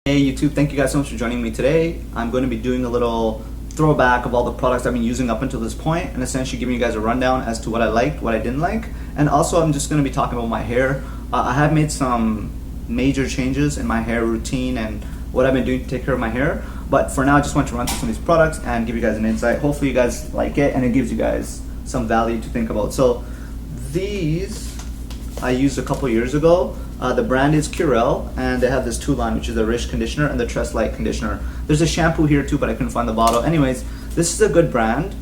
Hey YouTube, thank you guys so much for joining me today. I'm going to be doing a little throwback of all the products I've been using up until this point and essentially giving you guys a rundown as to what I liked, what I didn't like, and also I'm just going to be talking about my hair. I have made some major changes in my hair routine and what I've been doing to take care of my hair, but for now I just want to run through some of these products and give you guys an insight. Hopefully you guys like it and it gives you guys some value to think about. So these I used a couple years ago. The brand is Curel, and they have this two line, which is the Rich Conditioner and the Tress Light Conditioner. There's a shampoo here too, but I couldn't find the bottle. Anyways, this is a good brand.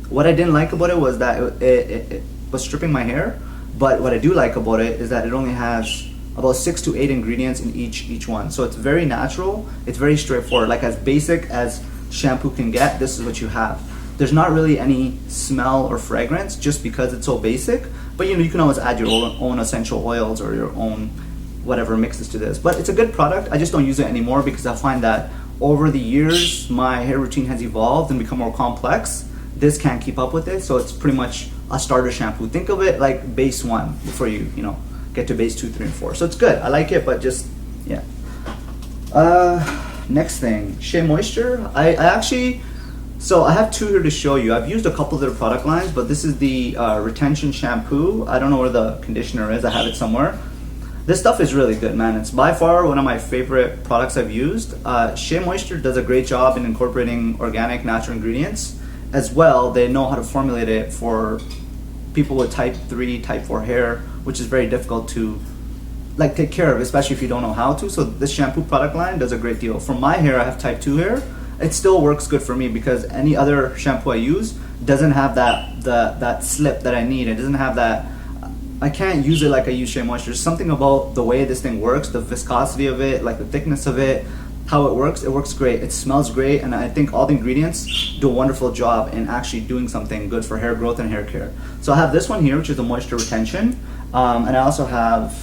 What I didn't like about it was that it was stripping my hair, but what I do like about it is that it only has about 6 to 8 ingredients in each one. So it's very natural, it's very straightforward. Like as basic as shampoo can get, this is what you have. There's not really any smell or fragrance just because it's so basic, but you can always add your own essential oils or your own whatever mixes to this. But it's a good product. I just don't use it anymore because I find that over the years my hair routine has evolved and become more complex. This can't keep up with it, so it's pretty much a starter shampoo. Think of it like base 1 before you get to base 2, 3, and 4. So it's good. I like it, but just yeah. Next thing, Shea Moisture. So I have 2 here to show you. I've used a couple of their product lines, but this is the retention shampoo. I don't know where the conditioner is. I have it somewhere. This stuff is really good, man. It's by far one of my favorite products I've used. Shea Moisture does a great job in incorporating organic, natural ingredients. As well, they know how to formulate it for people with type 3, type 4 hair, which is very difficult to take care of, especially if you don't know how to. So this shampoo product line does a great deal. For my hair, I have type 2 hair. It still works good for me because any other shampoo I use doesn't have that slip that I need. It doesn't have that. I can't use it like I use Shea Moisture. There's something about the way this thing works, the viscosity of it, like the thickness of it, how it works great. It smells great, and I think all the ingredients do a wonderful job in actually doing something good for hair growth and hair care. So I have this one here, which is the moisture retention, and I also have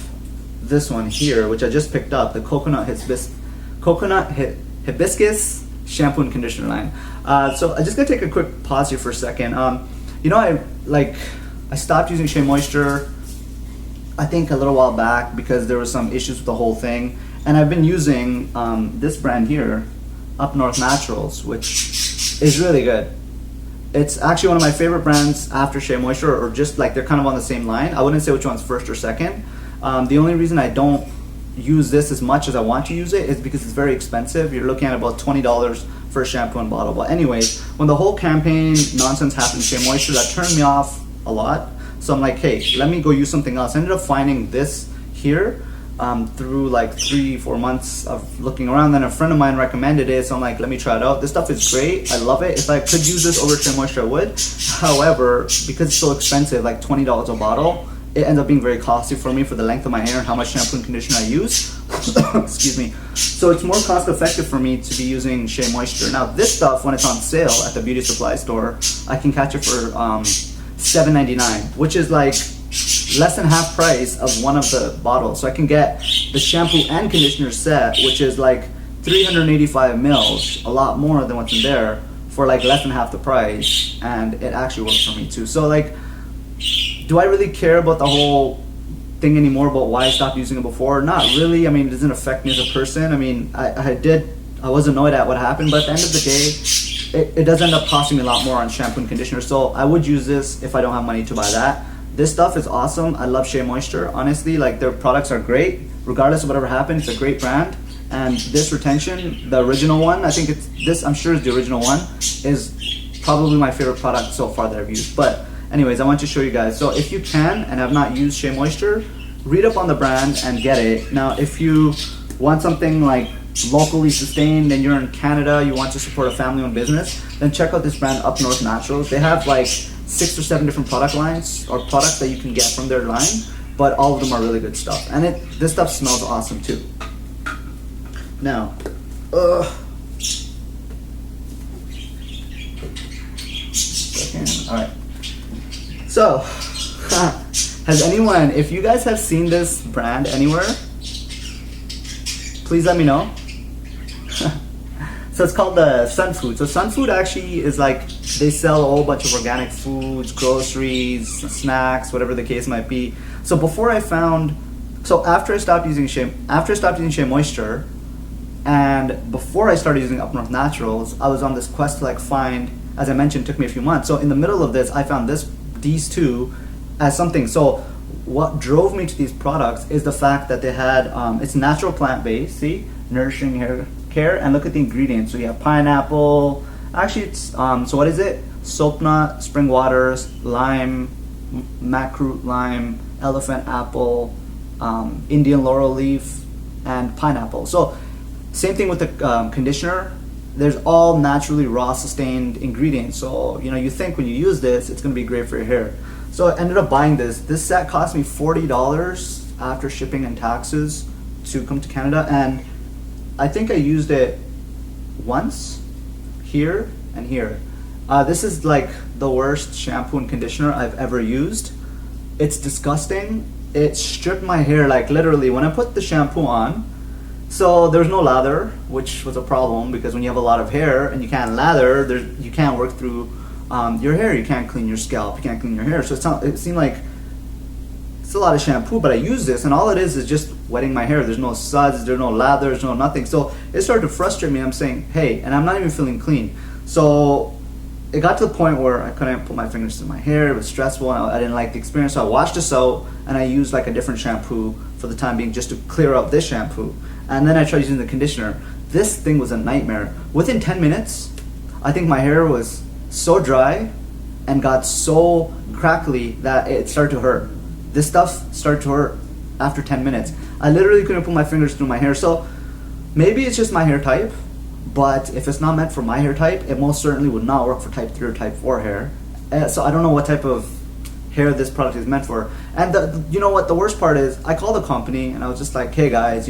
this one here, which I just picked up, the coconut hibiscus shampoo and conditioner line. So I'm just gonna take a quick pause here for a second. I stopped using Shea Moisture I think a little while back because there was some issues with the whole thing, and I've been using this brand here, Up North Naturals, which is really good. It's actually one of my favorite brands after Shea Moisture, or just like they're kind of on the same line. I wouldn't say which one's first or second. The only reason I don't use this as much as I want to use it is because it's very expensive. You're looking at about $20 for a shampoo and bottle. But anyways, when the whole campaign nonsense happened, Shea Moisture, that turned me off a lot. So I'm like, hey, let me go use something else. I ended up finding this here through like 3-4 months of looking around. Then a friend of mine recommended it, so I'm like, let me try it out. This stuff is great. I love it. If I could use this over Shea Moisture, I would. However, because it's so expensive, like $20 a bottle, it ends up being very costly for me for the length of my hair and how much shampoo and conditioner I use. Excuse me. So it's more cost effective for me to be using Shea Moisture. Now this stuff, when it's on sale at the beauty supply store, I can catch it for $7.99, which is like less than half price of one of the bottles. So I can get the shampoo and conditioner set, which is like 385 mils, a lot more than what's in there, for like less than half the price, and it actually works for me too. So like, do I really care about the whole thing anymore about why I stopped using it before? Not really. I mean, it doesn't affect me as a person. I mean, I was annoyed at what happened, but at the end of the day, it does end up costing me a lot more on shampoo and conditioner. So I would use this if I don't have money to buy that. This stuff is awesome. I love Shea Moisture. Honestly, like their products are great. Regardless of whatever happened, it's a great brand. And this retention, the original one, I think I'm sure is the original one, is probably my favorite product so far that I've used. But anyways, I want to show you guys. So if you can and have not used Shea Moisture, read up on the brand and get it. Now, if you want something like locally sustained and you're in Canada, you want to support a family-owned business, then check out this brand, Up North Naturals. They have like 6 or 7 different product lines or products that you can get from their line, but all of them are really good stuff. And this stuff smells awesome too. Now, all right. So, has anyone, if you guys have seen this brand anywhere, please let me know. So it's called the Sun Food. So Sun Food actually is like, they sell a whole bunch of organic foods, groceries, snacks, whatever the case might be. So after I stopped using Shea Moisture, And before I started using Up North Naturals, I was on this quest to like find, as I mentioned, it took me a few months. So in the middle of this, I found these two as something. So what drove me to these products is the fact that they had, it's natural plant-based, see? Nourishing hair care, and look at the ingredients. So you have pineapple, actually it's, so what is it? Soap nut, spring waters, lime, macroot lime, elephant apple, Indian laurel leaf, and pineapple. So same thing with the conditioner. There's all naturally raw sustained ingredients. So you think when you use this, it's gonna be great for your hair. So I ended up buying this. This set cost me $40 after shipping and taxes to come to Canada, and I think I used it once, here and here. This is like the worst shampoo and conditioner I've ever used. It's disgusting. It stripped my hair, like literally when I put the shampoo on. So there's no lather, which was a problem because when you have a lot of hair and you can't lather, you can't work through your hair. You can't clean your scalp. You can't clean your hair. So it seemed like it's a lot of shampoo, but I use this and all it is just wetting my hair. There's no suds, there's no lather, there's no nothing. So it started to frustrate me. I'm saying, hey, and I'm not even feeling clean. So it got to the point where I couldn't put my fingers in my hair. It was stressful and I didn't like the experience. So I washed this out and I used like a different shampoo for the time being just to clear up this shampoo. And then I tried using the conditioner. This thing was a nightmare. Within 10 minutes, I think my hair was so dry and got so crackly that it started to hurt. This stuff started to hurt after 10 minutes. I literally couldn't put my fingers through my hair. So maybe it's just my hair type, but if it's not meant for my hair type, it most certainly would not work for type 3 or type 4 hair. So I don't know what type of hair this product is meant for. And you know what the worst part is, I called the company and I was just like, hey guys,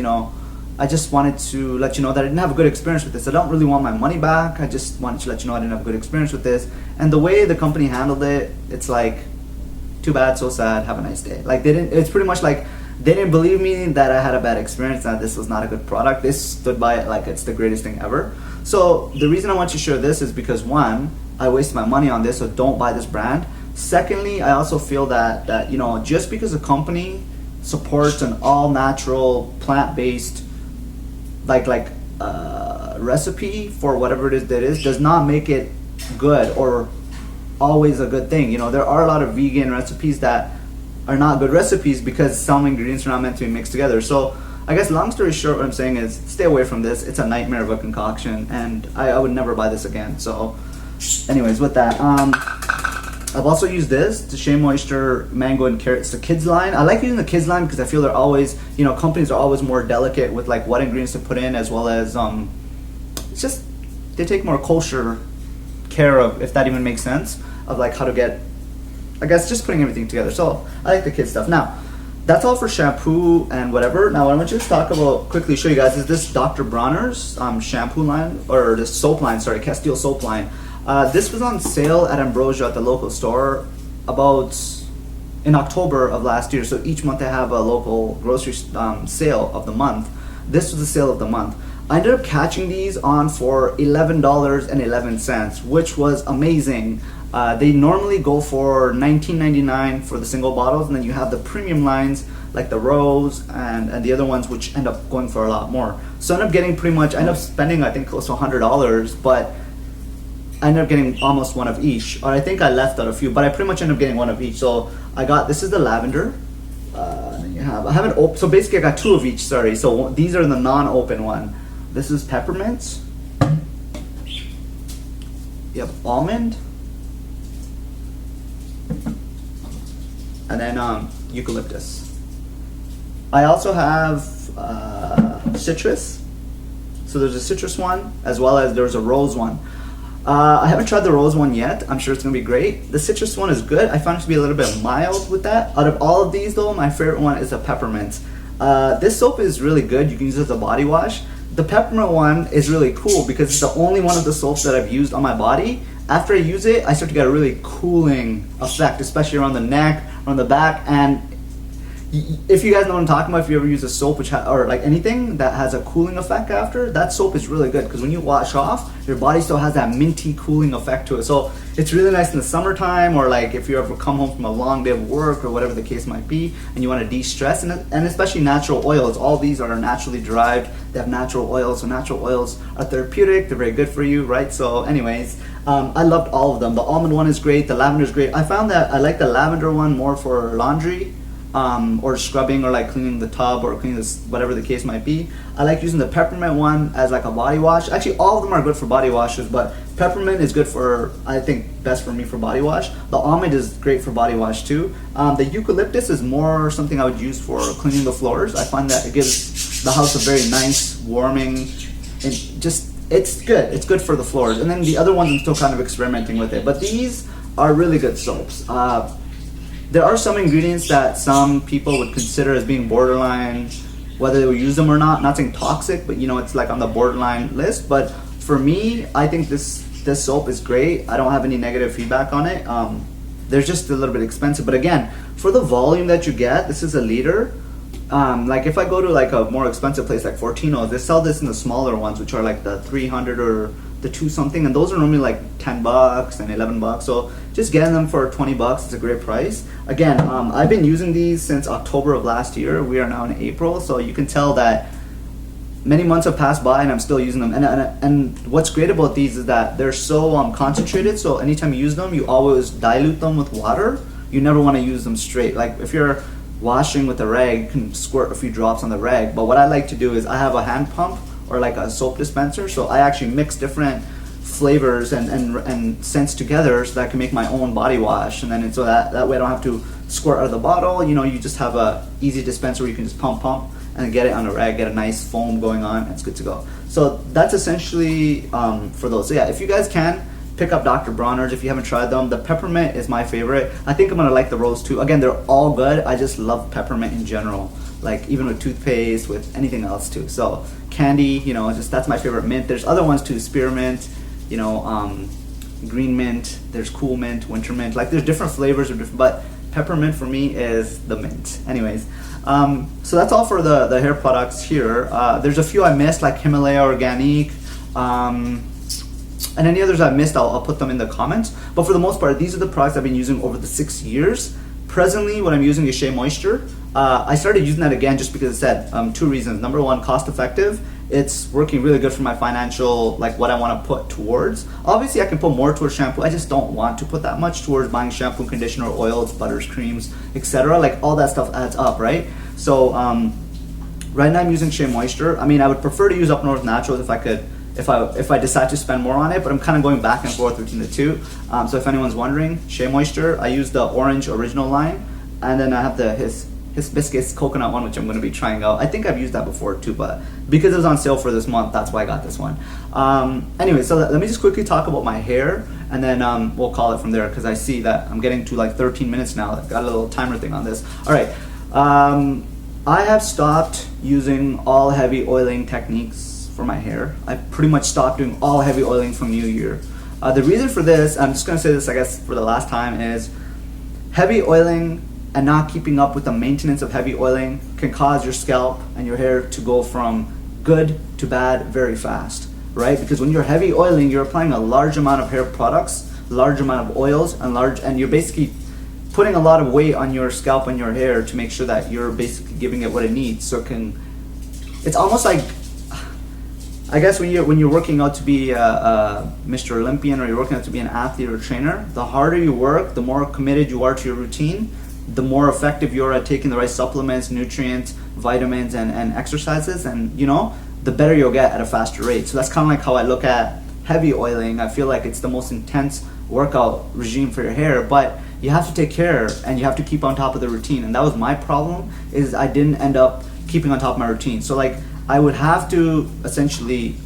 I just wanted to let you know that I didn't have a good experience with this. I don't really want my money back. I just wanted to let you know I didn't have a good experience with this. And the way the company handled it, it's like, too bad, so sad, have a nice day. Like it's pretty much like they didn't believe me that I had a bad experience, that this was not a good product. They stood by it like it's the greatest thing ever. So the reason I want to share this is because one, I wasted my money on this, so don't buy this brand. Secondly, I also feel that just because a company supports an all natural plant-based recipe for whatever it is that is does not make it good or always a good thing. There are a lot of vegan recipes that are not good recipes because some ingredients are not meant to be mixed together. So I guess long story short, what I'm saying is stay away from this. It's a nightmare of a concoction and I would never buy this again. So anyways, with that, I've also used this, the Shea Moisture Mango and Carrot. It's the kids line. I like using the kids line because I feel they're always, companies are always more delicate with like what ingredients to put in, as well as it's just they take more kosher care of, if that even makes sense, of like how to get, I guess, just putting everything together. So I like the kids stuff. Now, that's all for shampoo and whatever. Now, what I want you to talk about, quickly show you guys, is this Dr. Bronner's shampoo line, or the soap line, sorry, Castile soap line. This was on sale at Ambrosia at the local store in October of last year. So each month they have a local grocery sale of the month. This was the sale of the month. I ended up catching these on for $11.11, which was amazing. They normally go for $19.99 for the single bottles, and then you have the premium lines like the Rose and the other ones, which end up going for a lot more. So I ended up spending I think close to $100, but I ended up getting almost one of each, or I think I left out a few, but I pretty much ended up getting one of each. So this is the lavender. I haven't opened, so basically I got two of each, sorry. So these are the non-open one. This is peppermint. You have almond. And then eucalyptus. I also have citrus. So there's a citrus one, as well as there's a rose one. I haven't tried the rose one yet. I'm sure it's gonna be great. The citrus one is good. I found it to be a little bit mild with that. Out of all of these though, my favorite one is the peppermint. This soap is really good. You can use it as a body wash. The peppermint one is really cool because it's the only one of the soaps that I've used on my body. After I use it, I start to get a really cooling effect, especially around the neck, around the back, and if you guys know what I'm talking about, if you ever use a soap or like anything that has a cooling effect after, that soap is really good because when you wash off, your body still has that minty cooling effect to it. So it's really nice in the summertime, or like if you ever come home from a long day of work or whatever the case might be, and you want to de-stress, and especially natural oils. All these are naturally derived. They have natural oils, so natural oils are therapeutic. They're very good for you, right? So anyways, I loved all of them. The almond one is great. The lavender is great. I found that I like the lavender one more for laundry. Or scrubbing, or like cleaning the tub, or cleaning this, whatever the case might be. I like using the peppermint one as like a body wash. Actually, all of them are good for body washes, but peppermint is good for, I think, best for me for body wash. The almond is great for body wash too. The eucalyptus is more something I would use for cleaning the floors. I find that it gives the house a very nice, warming, and just, it's good. It's good for the floors. And then the other ones I'm still kind of experimenting with it. But these are really good soaps. There are some ingredients that some people would consider as being borderline, whether they would use them or not. Not saying toxic, but you know, it's like on the borderline list. But for me, I think this soap is great. I don't have any negative feedback on it. They're just a little bit expensive, but again, for the volume that you get, this is a liter. Like if I go to like a more expensive place like Fortino's, they sell this in the smaller ones, which are like the 300 or the 2 something, and those are normally like $10 and $11. So just getting them for $20, it's a great price. Again, I've been using these since October of last year. We are now in April, so you can tell that many months have passed by and I'm still using them. And what's great about these is that they're so concentrated, so anytime you use them, you always dilute them with water. You never want to use them straight. Like if you're washing with a rag, you can squirt a few drops on the rag, but what I like to do is I have a hand pump or like a soap dispenser, so I actually mix different flavors and scents together so that I can make my own body wash, and then so that way I don't have to squirt out of the bottle. You know, you just have a easy dispenser where you can just pump and get it on a rag, get a nice foam going on, and it's good to go. So that's essentially for those. So yeah, if you guys can, pick up Dr. Bronner's if you haven't tried them. The peppermint is my favorite. I think I'm gonna like the rose too. Again, they're all good. I just love peppermint in general, like even with toothpaste, with anything else too. So candy, you know, just that's my favorite mint. There's other ones too, spearmint, you know, green mint, there's cool mint, winter mint, like there's different flavors of different, but peppermint for me is the mint. Anyways, so that's all for the hair products here. There's a few I missed, like Himalaya Organique, and any others I missed, I'll put them in the comments. But for the most part, these are the products I've been using over the 6 years. Presently, what I'm using is Shea Moisture. I started using that again just because it said 2 reasons. Number one, cost effective. It's working really good for my financial, like what I want to put towards. Obviously, I can put more towards shampoo. I just don't want to put that much towards buying shampoo, conditioner, oils, butters, creams, etc. Like all that stuff adds up, right? So right now I'm using Shea Moisture. I mean, I would prefer to use Up North Naturals if I could, if I decide to spend more on it, but I'm kind of going back and forth between the two. So if anyone's wondering, Shea Moisture, I use the orange original line, and then I have the Hibiscus coconut one, which I'm going to be trying out. I think I've used that before too, but because it was on sale for this month, that's why I got this one. Anyway, so let me just quickly talk about my hair, and then we'll call it from there, because I see that I'm getting to like 13 minutes now. I've got a little timer thing on this. All right, I have stopped using all heavy oiling techniques for my hair. I pretty much stopped doing all heavy oiling from New Year. The reason for this, I'm just going to say this I guess for the last time, is heavy oiling and not keeping up with the maintenance of heavy oiling can cause your scalp and your hair to go from good to bad very fast, right? Because when you're heavy oiling, you're applying a large amount of hair products, large amount of oils, and you're basically putting a lot of weight on your scalp and your hair to make sure that you're basically giving it what it needs. So it's almost like, I guess when you're working out to be a Mr. Olympian, or you're working out to be an athlete or a trainer, the harder you work, the more committed you are to your routine, the more effective you are at taking the right supplements, nutrients, vitamins, and exercises, and you know, the better you'll get at a faster rate. So that's kind of like how I look at heavy oiling. I feel like it's the most intense workout regime for your hair, but you have to take care and you have to keep on top of the routine. And that was my problem, is I didn't end up keeping on top of my routine. So like I would have to essentially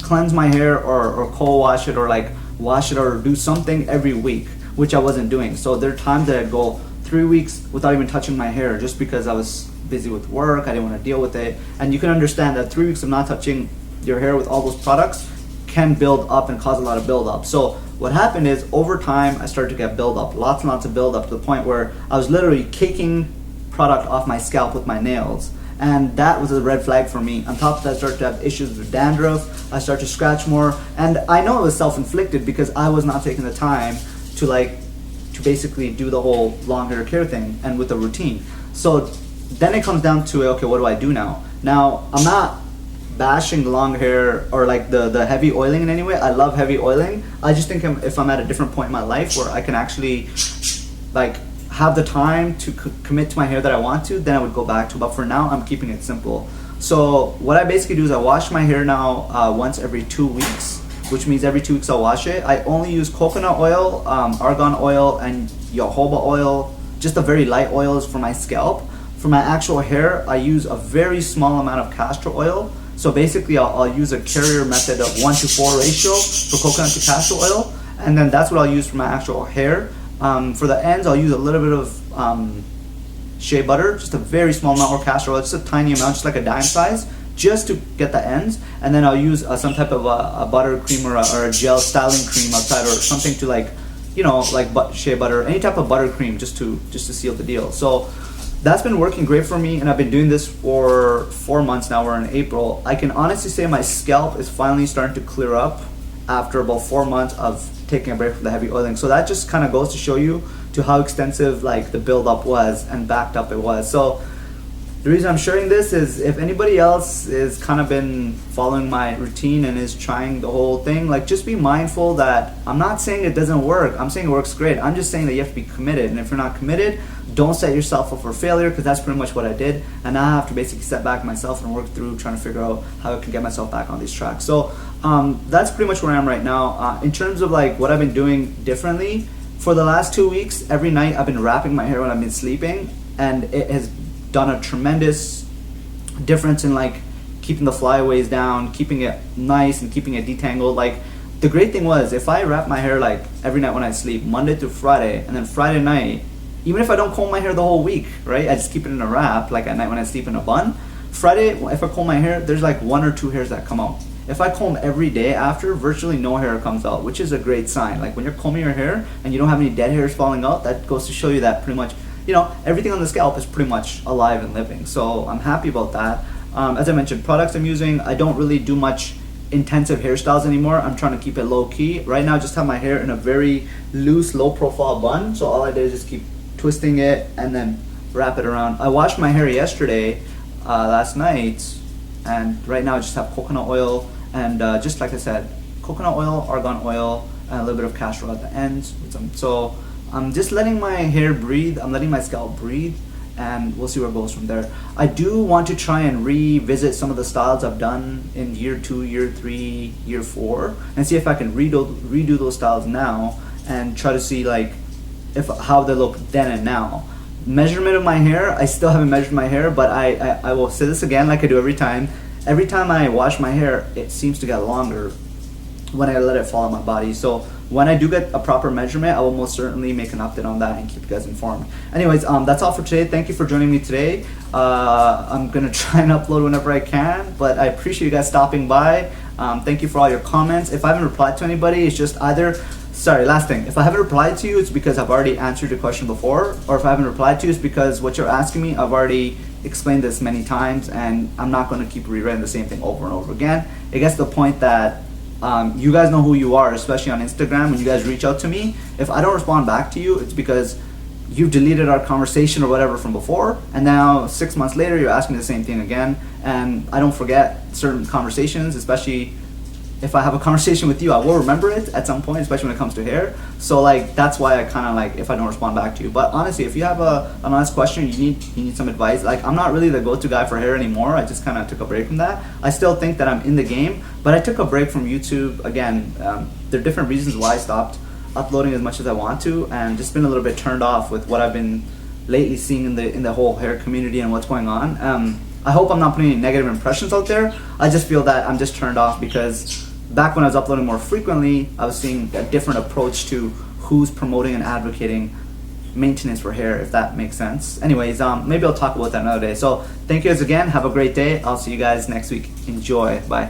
cleanse my hair or co-wash it, or like wash it or do something every week, which I wasn't doing. So there are times that I'd go 3 weeks without even touching my hair just because I was busy with work. I didn't want to deal with it. And you can understand that 3 weeks of not touching your hair with all those products can build up and cause a lot of buildup. So what happened is over time I started to get buildup, lots and lots of buildup, to the point where I was literally caking product off my scalp with my nails. And that was a red flag for me. On top of that, I started to have issues with dandruff. I started to scratch more. And I know it was self-inflicted because I was not taking the time to basically do the whole long hair care thing and with a routine. So then it comes down to, okay, what do I do now? Now, I'm not bashing the long hair or like the heavy oiling in any way. I love heavy oiling. I just think if I'm at a different point in my life where I can actually like have the time to commit to my hair that I want to, then I would go back to. But for now, I'm keeping it simple. So what I basically do is I wash my hair now once every 2 weeks, which means every 2 weeks I'll wash it. I only use coconut oil, argan oil, and jojoba oil, just the very light oils for my scalp. For my actual hair, I use a very small amount of castor oil. So basically I'll use a carrier method of 1:4 ratio for coconut to castor oil, and then that's what I'll use for my actual hair. For the ends, I'll use a little bit of shea butter, just a very small amount, or castor oil, just a tiny amount, just like a dime size, just to get the ends. And then I'll use some type of a butter cream or a gel styling cream outside, or something to like shea butter, any type of butter cream, just to seal the deal. So that's been working great for me, and I've been doing this for 4 months now. We're in April. I can honestly say my scalp is finally starting to clear up after about 4 months of taking a break from the heavy oiling. So that just kind of goes to show you to how extensive like the buildup was and backed up it was. So the reason I'm sharing this is if anybody else is kind of been following my routine and is trying the whole thing, like just be mindful that I'm not saying it doesn't work. I'm saying it works great. I'm just saying that you have to be committed. And if you're not committed, don't set yourself up for failure, because that's pretty much what I did. And now I have to basically step back myself and work through trying to figure out how I can get myself back on these tracks. So that's pretty much where I am right now. In terms of like what I've been doing differently, for the last 2 weeks, every night I've been wrapping my hair when I've been sleeping, and it has done a tremendous difference in like keeping the flyaways down, keeping it nice, and keeping it detangled. Like the great thing was, if I wrap my hair like every night when I sleep, Monday through Friday, and then Friday night, even if I don't comb my hair the whole week, right, I just keep it in a wrap, like at night when I sleep in a bun. Friday, if I comb my hair, there's like 1 or 2 hairs that come out. If I comb every day after, virtually no hair comes out, which is a great sign. Like when you're combing your hair and you don't have any dead hairs falling out, that goes to show you that pretty much, everything on the scalp is pretty much alive and living. So I'm happy about that. As I mentioned, products I'm using, I don't really do much intensive hairstyles anymore. I'm trying to keep it low key. Right now, I just have my hair in a very loose, low profile bun. So all I did is just keep twisting it and then wrap it around. I washed my hair yesterday, last night, and right now I just have coconut oil and just like I said, coconut oil, argan oil, and a little bit of castor oil at the ends. So I'm just letting my hair breathe. I'm letting my scalp breathe, and we'll see where it goes from there. I do want to try and revisit some of the styles I've done in year 2, year 3, year 4, and see if I can redo those styles now and try to see like how they look then and now. Measurement of my hair, I still haven't measured my hair, but I will say this again like I do every time. Every time I wash my hair, it seems to get longer when I let it fall on my body. So when I do get a proper measurement, I will most certainly make an update on that and keep you guys informed. Anyways, that's all for today. Thank you for joining me today. I'm gonna try and upload whenever I can, but I appreciate you guys stopping by. Thank you for all your comments. If I haven't replied to anybody, it's just last thing. If I haven't replied to you, it's because I've already answered your question before, or if I haven't replied to you, it's because what you're asking me, I've already explained this many times, and I'm not going to keep rewriting the same thing over and over again. It gets to the point that you guys know who you are, especially on Instagram. When you guys reach out to me, if I don't respond back to you, it's because you deleted our conversation or whatever from before, and now 6 months later you're asking me the same thing again. And I don't forget certain conversations, especially if I have a conversation with you, I will remember it at some point, especially when it comes to hair. So like that's why I kind of like, if I don't respond back to you. But honestly, if you have an honest question, you need some advice. Like I'm not really the go-to guy for hair anymore. I just kind of took a break from that. I still think that I'm in the game, but I took a break from YouTube. Again, there are different reasons why I stopped uploading as much as I want to, and just been a little bit turned off with what I've been lately seeing in the whole hair community and what's going on. I hope I'm not putting any negative impressions out there. I just feel that I'm just turned off because back when I was uploading more frequently, I was seeing a different approach to who's promoting and advocating maintenance for hair, if that makes sense. Anyways, maybe I'll talk about that another day. So thank you guys again. Have a great day. I'll see you guys next week. Enjoy. Bye.